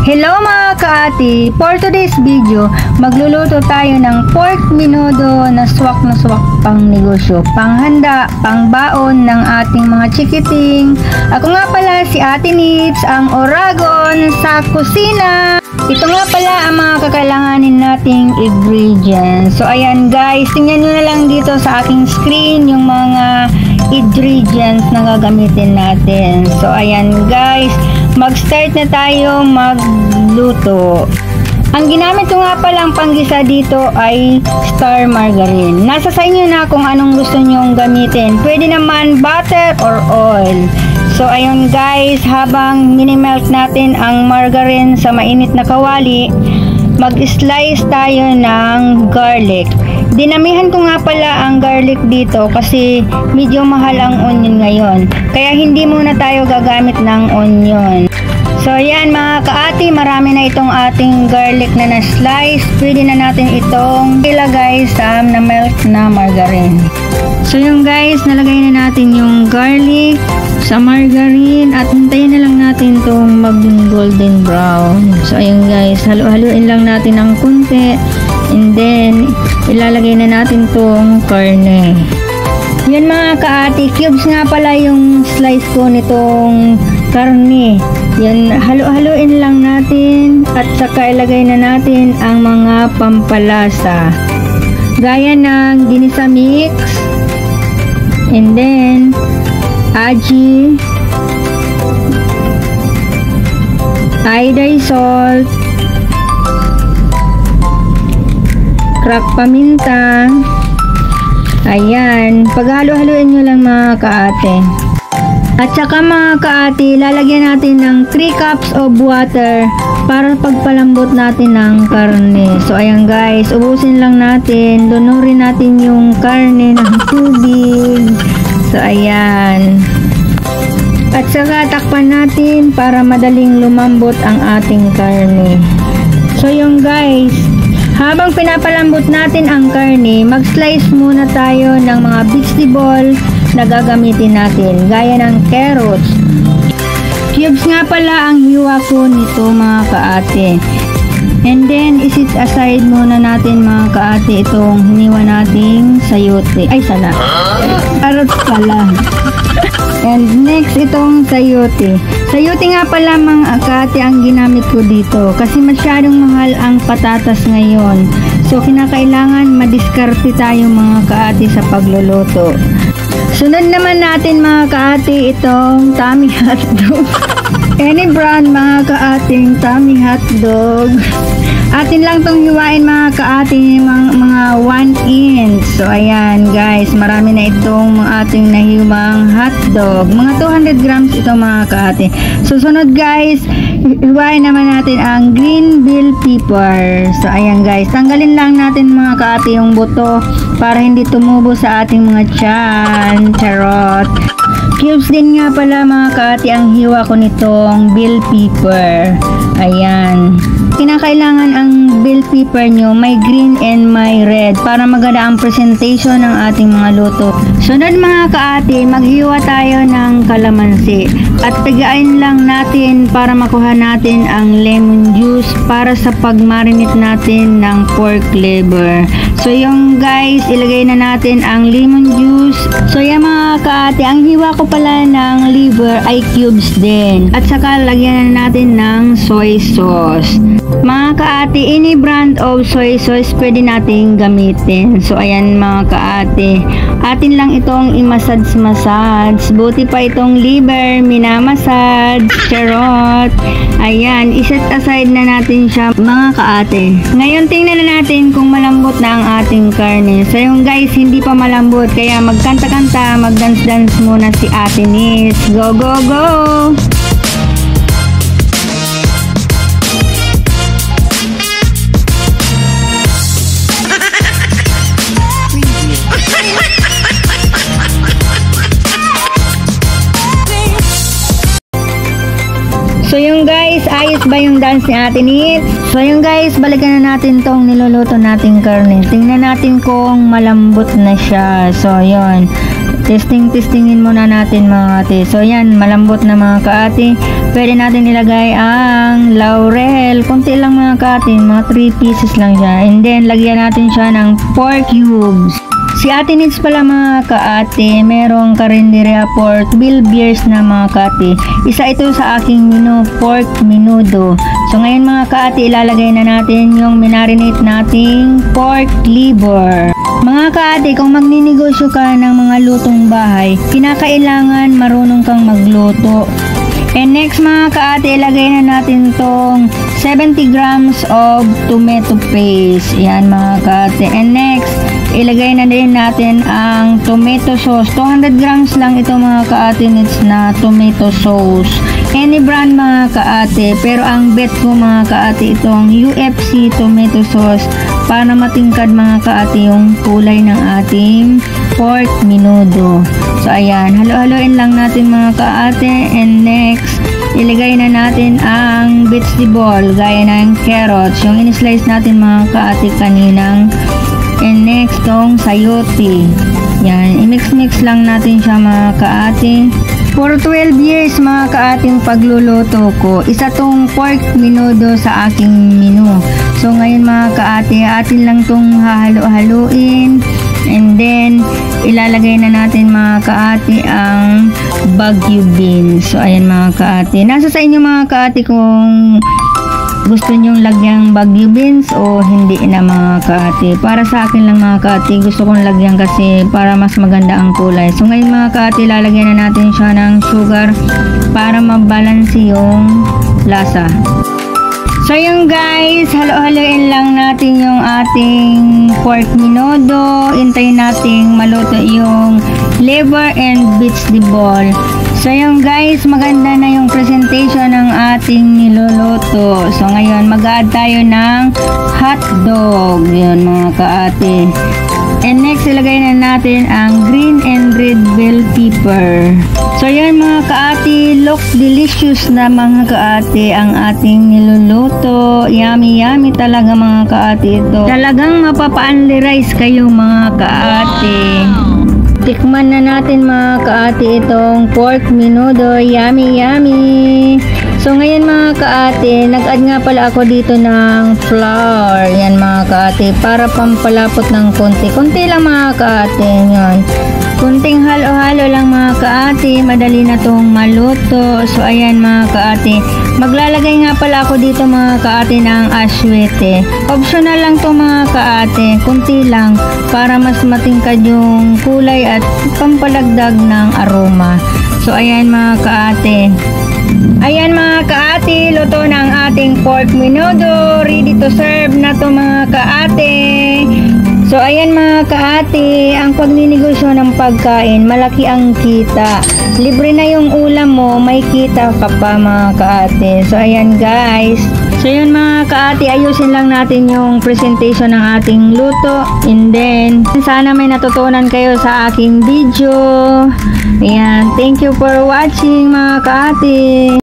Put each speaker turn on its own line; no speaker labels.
Hello mga kaati! For today's video, magluluto tayo ng pork menudo na swak pang negosyo, panghanda, pangbaon ng ating mga chikiting. Ako nga pala si Ate Nits, ang Oragon sa kusina. Ito nga pala ang mga kakailanganin nating ingredients. So ayan guys, tingnan nyo na lang dito sa aking screen yung mga ingredients na gagamitin natin. So ayan guys, mag-start na tayo magluto. Ang ginamit ko nga palang panggisa dito ay star margarine. Nasa sa inyo na kung anong gusto nyong gamitin. Pwede naman butter or oil. So ayun guys, habang minimelt natin ang margarine sa mainit na kawali, mag-slice tayo ng garlic. Dinamihan ko nga pala ang garlic dito kasi medyo mahal ang onion ngayon. Kaya hindi muna tayo gagamit ng onion. So ayan mga kaati, marami na itong ating garlic na na-slice. Pwede na natin itong ilagay sa na-melt na margarine. So yung guys, nalagay na natin yung garlic sa margarine at hintayin na lang natin itong mag-golden brown. So ayun guys, halu-haluin lang natin ng kunti and then ilalagay na natin itong karne. Yun mga kaati, cubes nga pala yung slice ko nitong karne. Yan, halu-haluin lang natin at saka ilagay na natin ang mga pampalasa. Gaya ng ginisa mix and then aji, iodized salt, crack paminta. Ayan, paghalo-haluin nyo lang mga kaate. At saka mga kaati, lalagyan natin ng 3 cups of water para pagpalambot natin ng karne. So ayan guys, ubusin lang natin, donurin natin yung karne ng tubig. So ayan. At saka takpan natin para madaling lumambot ang ating karne. So yung guys, habang pinapalambot natin ang karne, mag-slice muna tayo ng mga vegetable na gagamitin natin, gaya ng carrots. Cubes nga pala ang hiwa ko nito mga kaate. And then, isit aside muna natin mga kaate itong hiniwa nating sayote. Ay, sala. Carrots pala. And next, itong sayote. Sayote nga pala mga kaate ang ginamit ko dito kasi masyadong mahal ang patatas ngayon. So, kinakailangan madiskarte tayo mga kaate sa pagluluto. Sunod naman natin mga kaati itong tummy hotdog. Any brand mga kaating tummy hotdog. Atin lang tong hiwain mga kaati, mga 1 inch. So ayan guys, marami na itong mga ating nahiwang hotdog. Mga 200 grams ito mga kaati. Susunod guys, hiwain naman natin ang green bell pepper. So ayan guys, tanggalin lang natin mga kaati yung buto para hindi tumubo sa ating mga tiyan. Charot. Cubes din nga pala mga kaati ang hiwa ko nitong bell pepper. Ayan. Kinakailangan ang bell pepper nyo may green and may red para maganda ang presentation ng ating mga luto. Sunod mga kaati, maghiwa tayo ng kalamansi at pigain lang natin para makuha natin ang lemon juice para sa pagmarinate natin ng pork liver. So yung guys, ilagay na natin ang lemon juice. So yung mga kaati, ang hiwa ko pala ng liver ay cubes din. At saka lagyan na natin ng soy sauce. Mga kaati, any brand of soy sauce pwede nating gamitin. So ayan mga kaati, atin lang itong i-massage. Buti pa itong liver, minamassage. Charot. Ayan, iset aside na natin siya mga kaati. Ngayon tingnan na natin kung malambot na ang ating karne. So yung guys, hindi pa malambot kaya magkanta-kanta, mag-dance-dance muna si Ate Nis. Go, go, go! So yung guys, ayos ba yung dance ni Ate Nit? So yung guys, balikan na natin tong niluluto nating karne. Tingnan natin kung malambot na siya. So yun, testingin muna natin mga ate. So yan, malambot na mga kaate. Pwede natin ilagay ang laurel. Kunti lang mga kaate, mga 3 pieces lang siya. And then lagyan natin siya ng pork cubes. Si Ate Nits pala mga kaate, merong karinderya for 12 years na mga kaate. Isa ito sa aking menu, pork menudo. So ngayon mga kaate, ilalagay na natin yung minarinate nating pork liver. Mga kaate, kung magninegosyo ka ng mga lutong bahay, kinakailangan marunong kang magluto. And next mga kaate, ilagay na natin tong 70 grams of tomato paste. Yan mga kaate. And next, ilagay na din natin ang tomato sauce. 200 grams lang ito mga kaate nits na tomato sauce. Any brand mga kaate. Pero ang bet ko mga kaate itong UFC tomato sauce para matingkad mga kaate yung kulay ng ating pork menudo. So ayan, halo-haloin lang natin mga kaate. And next, ilagay na natin ang vegetable gaya ng carrots. Yung in-slice natin mga kaate kaninang. And next, tong sayote. Yan, i-mix-mix lang natin siya mga kaate. For 12 years mga kaating pagluluto ko, isa tong pork menudo sa aking menu. So ngayon mga kaate, atin lang tong hahalo-haluin. And then, ilalagay na natin mga kaate ang Baguio beans. So ayan mga kaate. Nasa sa inyo mga kaate kung gusto nyong lagyang Baguio beans o hindi na mga kaate. Para sa akin lang mga kaate, gusto kong lagyan kasi para mas maganda ang kulay. So ngayon mga kaate, lalagyan na natin siya ng sugar para mabalanse yung lasa. So yung guys, halo-haloin lang natin yung ating pork menudo. Hintayin nating maluto yung liver and vegetable. So yung guys, maganda na yung presentation ng ating niluluto. So ngayon, mag-add tayo ng hotdog. Yun mga kaate. And next, ilagay na natin ang green and red bell pepper. So yan mga kaate, look delicious na mga kaate ang ating niluluto. Yummy yummy talaga mga kaate ito. Talagang mapapa-unli-rice kayo mga kaate. Tikman na natin mga kaate itong pork menudo. Yummy yummy. So ngayon mga kaate, nag-add nga pala ako dito ng flour. Yan mga kaate, para pampalapot ng konti. Konti lang mga kaate. Yan. Kunting halo-halo lang mga kaate. Madali na tong maluto. So ayan mga kaate. Maglalagay nga pala ako dito mga kaate ng aswete. Optional lang to mga kaate. Kunti lang para mas matingkad yung kulay at pampalagdag ng aroma. So ayan mga kaate. Ayan mga kaate, luto ng ating pork menudo. Ready to serve na to mga kaate. So ayan mga kaate, ang pagninegosyo ng pagkain, malaki ang kita. Libre na yung ulam mo, may kita ka pa mga kaate. So ayan guys. So yun mga kaate, ayusin lang natin yung presentation ng ating luto. And then, sana may natutunan kayo sa aking video. Ayan, thank you for watching mga kaate.